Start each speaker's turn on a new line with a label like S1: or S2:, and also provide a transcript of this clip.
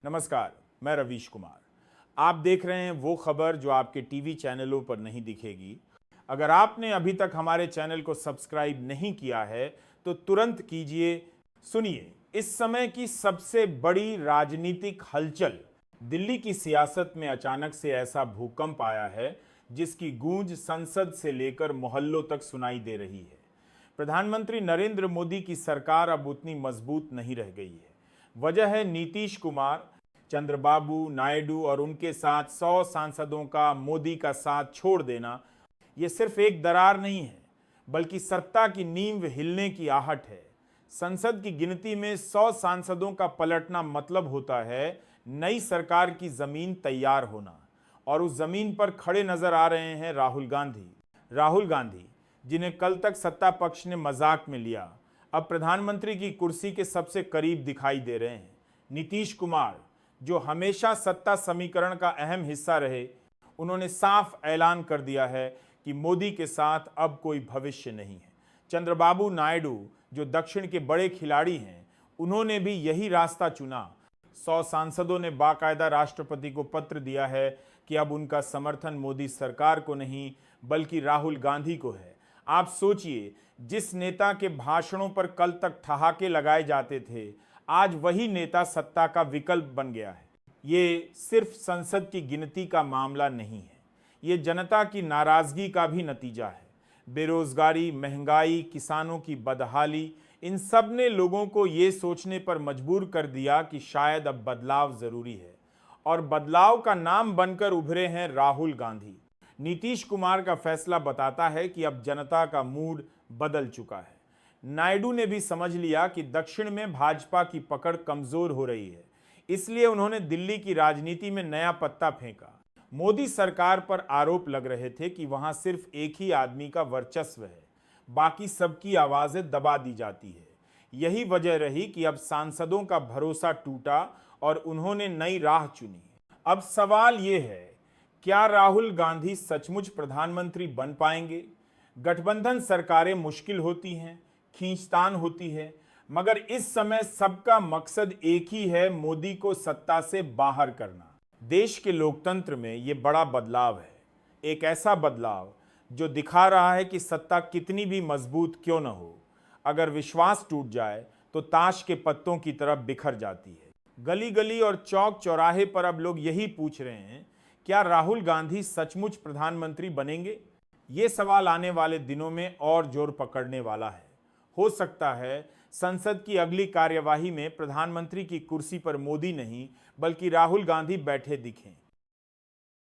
S1: नमस्कार, मैं रवीश कुमार। आप देख रहे हैं वो खबर जो आपके टीवी चैनलों पर नहीं दिखेगी। अगर आपने अभी तक हमारे चैनल को सब्सक्राइब नहीं किया है तो तुरंत कीजिए। सुनिए इस समय की सबसे बड़ी राजनीतिक हलचल। दिल्ली की सियासत में अचानक से ऐसा भूकंप आया है जिसकी गूंज संसद से लेकर मोहल्लों तक सुनाई दे रही है। प्रधानमंत्री नरेंद्र मोदी की सरकार अब उतनी मजबूत नहीं रह गई है। वजह है नीतीश कुमार, चंद्रबाबू नायडू और उनके साथ 100 सांसदों का मोदी का साथ छोड़ देना। ये सिर्फ एक दरार नहीं है बल्कि सत्ता की नींव हिलने की आहट है। संसद की गिनती में 100 सांसदों का पलटना मतलब होता है नई सरकार की जमीन तैयार होना। और उस जमीन पर खड़े नजर आ रहे हैं राहुल गांधी जिन्हें कल तक सत्ता पक्ष ने मजाक में लिया, अब प्रधानमंत्री की कुर्सी के सबसे करीब दिखाई दे रहे हैं। नीतीश कुमार जो हमेशा सत्ता समीकरण का अहम हिस्सा रहे, उन्होंने साफ ऐलान कर दिया है कि मोदी के साथ अब कोई भविष्य नहीं है। चंद्रबाबू नायडू जो दक्षिण के बड़े खिलाड़ी हैं, उन्होंने भी यही रास्ता चुना। 100 सांसदों ने बाकायदा राष्ट्रपति को पत्र दिया है कि अब उनका समर्थन मोदी सरकार को नहीं बल्कि राहुल गांधी को है। आप सोचिए, जिस नेता के भाषणों पर कल तक ठहाके लगाए जाते थे, आज वही नेता सत्ता का विकल्प बन गया है। ये सिर्फ संसद की गिनती का मामला नहीं है, ये जनता की नाराजगी का भी नतीजा है। बेरोजगारी, महंगाई, किसानों की बदहाली, इन सब ने लोगों को ये सोचने पर मजबूर कर दिया कि शायद अब बदलाव जरूरी है। और बदलाव का नाम बनकर उभरे हैं राहुल गांधी। नीतीश कुमार का फैसला बताता है कि अब जनता का मूड बदल चुका है। नायडू ने भी समझ लिया कि दक्षिण में भाजपा की पकड़ कमजोर हो रही है, इसलिए उन्होंने दिल्ली की राजनीति में नया पत्ता फेंका। मोदी सरकार पर आरोप लग रहे थे कि वहां सिर्फ एक ही आदमी का वर्चस्व है, बाकी सबकी आवाजें दबा दी जाती है। यही वजह रही कि अब सांसदों का भरोसा टूटा और उन्होंने नई राह चुनी। अब सवाल ये है, क्या राहुल गांधी सचमुच प्रधानमंत्री बन पाएंगे? गठबंधन सरकारें मुश्किल होती हैं, खींचतान होती है, मगर इस समय सबका मकसद एक ही है, मोदी को सत्ता से बाहर करना। देश के लोकतंत्र में ये बड़ा बदलाव है, एक ऐसा बदलाव जो दिखा रहा है कि सत्ता कितनी भी मजबूत क्यों न हो, अगर विश्वास टूट जाए तो ताश के पत्तों की तरह बिखर जाती है। गली गली और चौक चौराहे पर अब लोग यही पूछ रहे हैं, क्या राहुल गांधी सचमुच प्रधानमंत्री बनेंगे? ये सवाल आने वाले दिनों में और जोर पकड़ने वाला है। हो सकता है संसद की अगली कार्यवाही में प्रधानमंत्री की कुर्सी पर मोदी नहीं बल्कि राहुल गांधी बैठे दिखें।